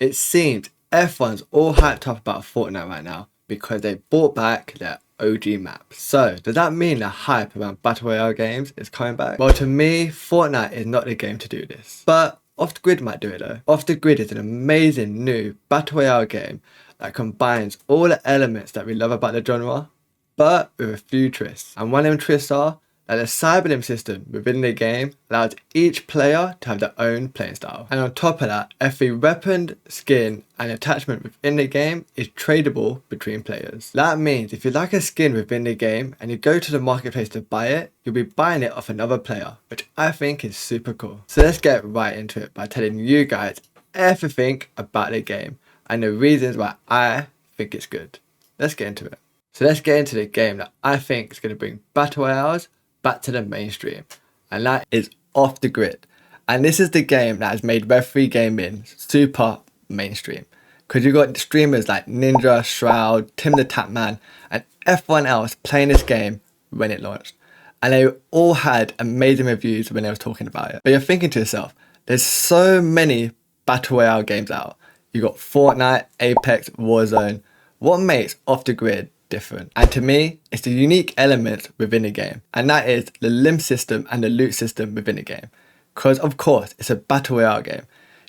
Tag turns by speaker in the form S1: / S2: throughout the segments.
S1: It seems everyone's all hyped up about Fortnite right now because they brought back their OG map. So, does that mean the hype around Battle Royale games is coming back? Well, to me, Fortnite is not the game to do this. But Off the Grid might do it though. Off the Grid is an amazing new Battle Royale game that combines all the elements that we love about the genre, but with a few twists. And one of them twists are that the cyberlim system within the game allows each player to have their own playing style. And on top of that, every weapon, skin and attachment within the game is tradable between players. That means if you like a skin within the game and you go to the marketplace to buy it, you'll be buying it off another player, which I think is super cool. So let's get right into it by telling you guys everything about the game and the reasons why I think it's good. Let's get into it. So let's get into the game that I think is going to bring Battle Royales back to the mainstream, and that is Off the Grid. And this is the game that has made Web3 gaming super mainstream, because you got streamers like Ninja, Shroud, Tim the Tapman and everyone else playing this game when it launched, and they all had amazing reviews when they were talking about it. But you're thinking to yourself, there's so many Battle Royale games out. You got Fortnite, Apex, Warzone. What makes Off the Grid different? And to me, it's the unique element within the game, and that is the limb system and the loot system within the game. Because of course, it's a Battle Royale game.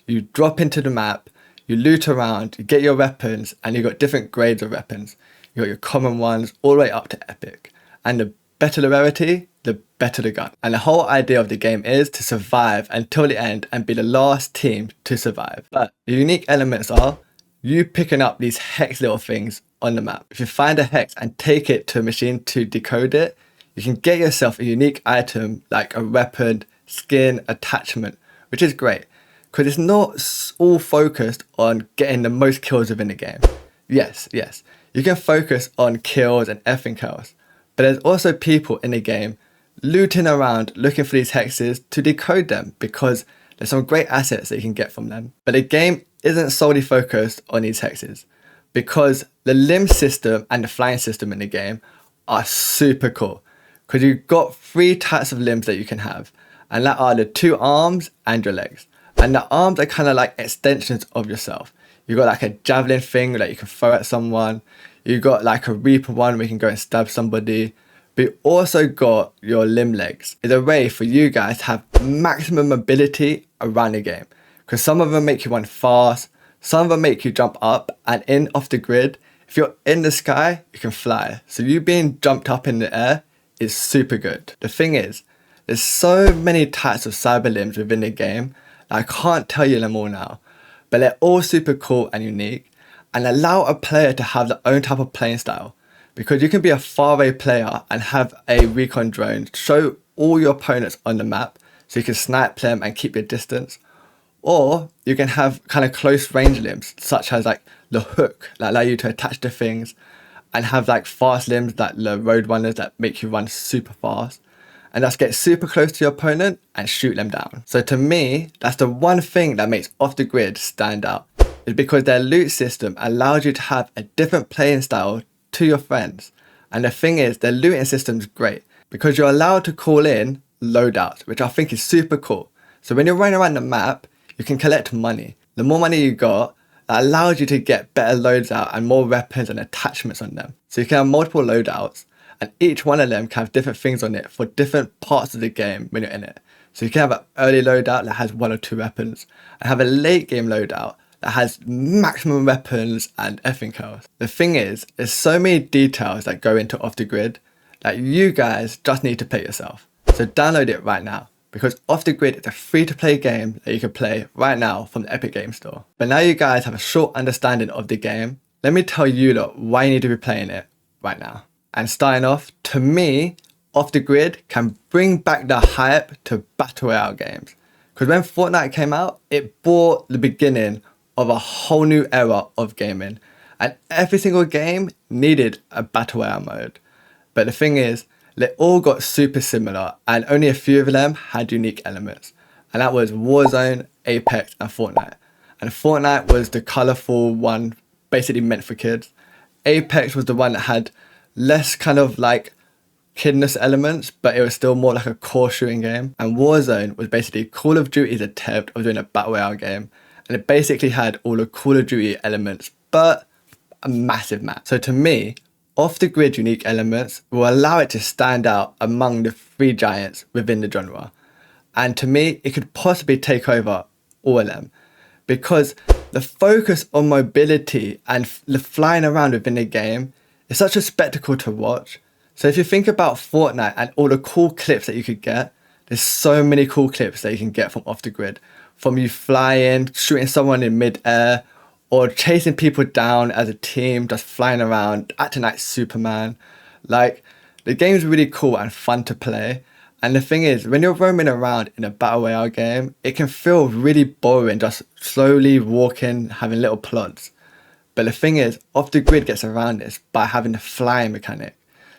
S1: You drop into the map, you loot around, you get your weapons, and you got different grades of weapons. You got your common ones all the way up to epic. And the better the rarity, the better the gun. And the whole idea of the game is to survive until the end and be the last team to survive. But the unique elements are you picking up these hex little things on the map. If you find a hex and take it to a machine to decode it, you can get yourself a unique item like a weapon, skin, attachment, which is great because it's not all focused on getting the most kills within the game. Yes, you can focus on kills and everything else, but there's also people in the game looting around looking for these hexes to decode them because there's some great assets that you can get from them. But the game isn't solely focused on these hexes, because the limb system and the flying system in the game are super cool. Because you've got 3 types of limbs that you can have, and that are the 2 arms and your legs. And the arms are kind of like extensions of yourself. You've got like a javelin thing that you can throw at someone. You've got like a reaper one where you can go and stab somebody. But you also got your limb legs. It's a way for you guys to have maximum mobility around the game. Because some of them make you run fast, some of them make you jump up, and in Off the Grid, if you're in the sky, you can fly. So you being jumped up in the air is super good. The thing is, there's so many types of cyber limbs within the game that I can't tell you them all now. But they're all super cool and unique, and allow a player to have their own type of playing style. Because you can be a faraway player and have a recon drone show all your opponents on the map so you can snipe them and keep your distance. Or you can have kind of close range limbs, such as like the hook that allow you to attach to things, and have like fast limbs like the road runners that make you run super fast, and just get super close to your opponent and shoot them down. So to me, that's the one thing that makes Off the Grid stand out, is because their loot system allows you to have a different playing style to your friends. And the thing is, their looting system's great because you're allowed to call in loadouts, which I think is super cool. So when you're running around the map, you can collect money. The more money you got, that allows you to get better loads out and more weapons and attachments on them. So you can have multiple loadouts, and each one of them can have different things on it for different parts of the game when you're in it. So you can have an early loadout that has 1 or 2 weapons, and have a late game loadout that has maximum weapons and everything else. The thing is, there's so many details that go into Off the Grid that you guys just need to play yourself. So download it right now, because Off the Grid is a free-to-play game that you can play right now from the Epic Games Store. But now you guys have a short understanding of the game, let me tell you lot why you need to be playing it right now. And starting off, to me, Off the Grid can bring back the hype to Battle Royale games. Because when Fortnite came out, it brought the beginning of a whole new era of gaming. And every single game needed a Battle Royale mode. But the thing is, they all got super similar, and only a few of them had unique elements. And that was Warzone, Apex and Fortnite. And Fortnite was the colourful one, basically meant for kids. Apex was the one that had less kind of like kidness elements, but it was still more like a core shooting game. And Warzone was basically Call of Duty's attempt of doing a Battle Royale game. And and it basically had all the Call of Duty elements, but a massive map. So to me, off the grid unique elements will allow it to stand out among the three giants within the genre. And to me, it could possibly take over all of them, because the focus on mobility and the flying around within the game is such a spectacle to watch. So if you think about Fortnite and all the cool clips that you could get, there's so many cool clips that you can get from off the grid. From you flying, shooting someone in mid-air, or chasing people down as a team, just flying around, acting like Superman. Like, the game's really cool and fun to play. And the thing is, when you're roaming around in a battle royale game, it can feel really boring, just slowly walking, having little plods. But the thing is, off the grid gets around this by having the flying mechanic.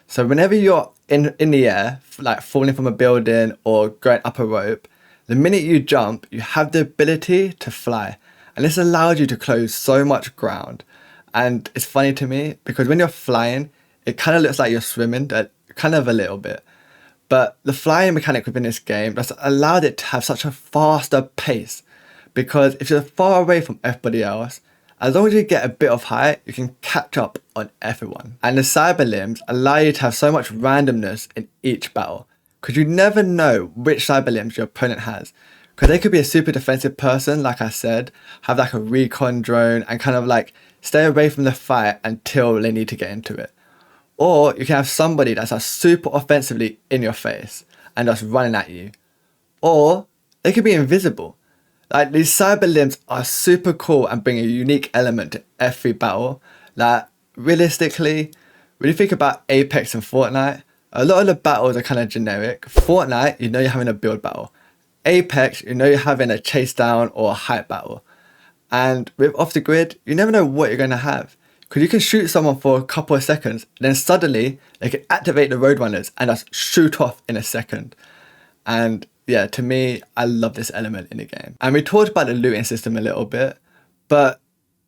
S1: So whenever you're in the air, like falling from a building or going up a rope, the minute you jump, you have the ability to fly. And this allows you to close so much ground. And it's funny to me because when you're flying, it kind of looks like you're swimming, kind of a little bit. But the flying mechanic within this game just allowed it to have such a faster pace. Because if you're far away from everybody else, as long as you get a bit of height, you can catch up on everyone. And the cyber limbs allow you to have so much randomness in each battle, because you never know which cyber limbs your opponent has. Because they could be a super defensive person, like I said, have like a recon drone and kind of like stay away from the fight until they need to get into it. Or you can have somebody that's like super offensively in your face and just running at you. Or they could be invisible. Like, these cyber limbs are super cool and bring a unique element to every battle. Like, realistically, when you think about Apex and Fortnite, a lot of the battles are kind of generic. Fortnite, you know you're having a build battle. Apex, you know you're having a chase down or a hype battle. And with off the grid, you never know what you're going to have. Because you can shoot someone for a couple of seconds, then suddenly they can activate the roadrunners and just shoot off in a second. And yeah, to me, I love this element in the game. And we talked about the looting system a little bit, but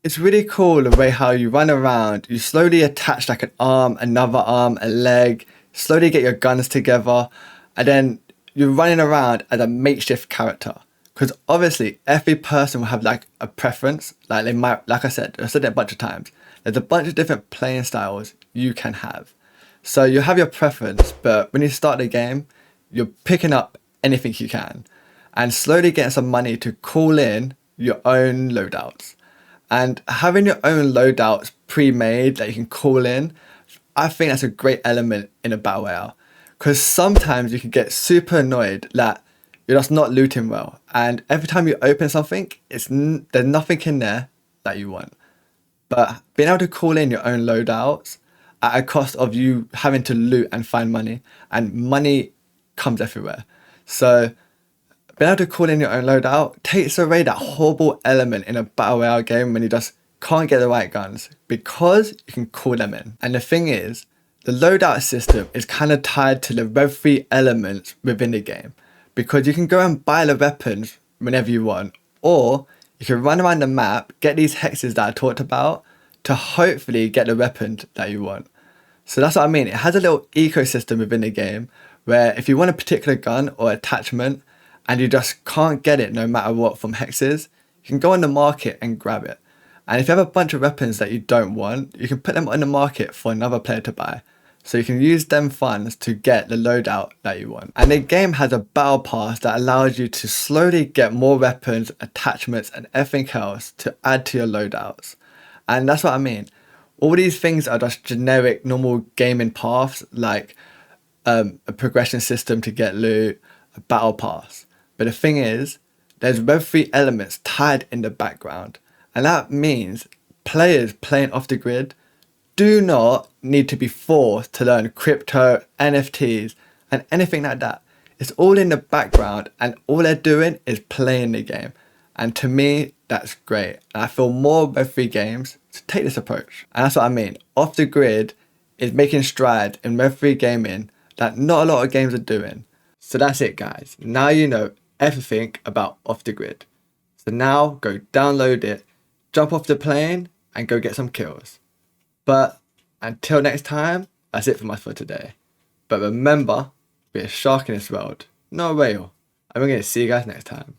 S1: it's really cool the way how you run around, you slowly attach like an arm, another arm, a leg, slowly get your guns together, and then you're running around as a makeshift character. Because obviously every person will have like a preference, like they might, like I said, I've said it a bunch of times, there's a bunch of different playing styles you can have. So you have your preference, but when you start the game, you're picking up anything you can and slowly getting some money to call in your own loadouts. And having your own loadouts pre-made that you can call in, I think that's a great element in a battle royale. Because sometimes you can get super annoyed that you're just not looting well, and every time you open something, there's nothing in there that you want. But being able to call in your own loadouts at a cost of you having to loot and find money, and money comes everywhere. So being able to call in your own loadout takes away that horrible element in a battle royale game when you just can't get the right guns, because you can call them in. And the thing is, the loadout system is kind of tied to the Rev 3 elements within the game, because you can go and buy the weapons whenever you want, or you can run around the map, get these hexes that I talked about to hopefully get the weapons that you want. So that's what I mean. It has a little ecosystem within the game where if you want a particular gun or attachment and you just can't get it no matter what from hexes, you can go on the market and grab it. And if you have a bunch of weapons that you don't want, you can put them on the market for another player to buy. So you can use them funds to get the loadout that you want. And the game has a battle pass that allows you to slowly get more weapons, attachments, and everything else to add to your loadouts. And that's what I mean. All these things are just generic, normal gaming paths, like a progression system to get loot, a battle pass. But the thing is, there's Rev 3 elements tied in the background. And that means players playing off the grid do not need to be forced to learn crypto, NFTs, and anything like that. It's all in the background and all they're doing is playing the game. And to me, that's great. And I feel more Rev 3 games to take this approach. And that's what I mean. Off the grid is making strides in Rev 3 gaming that not a lot of games are doing. So that's it, guys. Now you know everything about off the grid. So now go download it, jump off the plane, and go get some kills. But until next time, that's it from us for today. But remember, be a shark in this world, not a whale. And we're going to see you guys next time.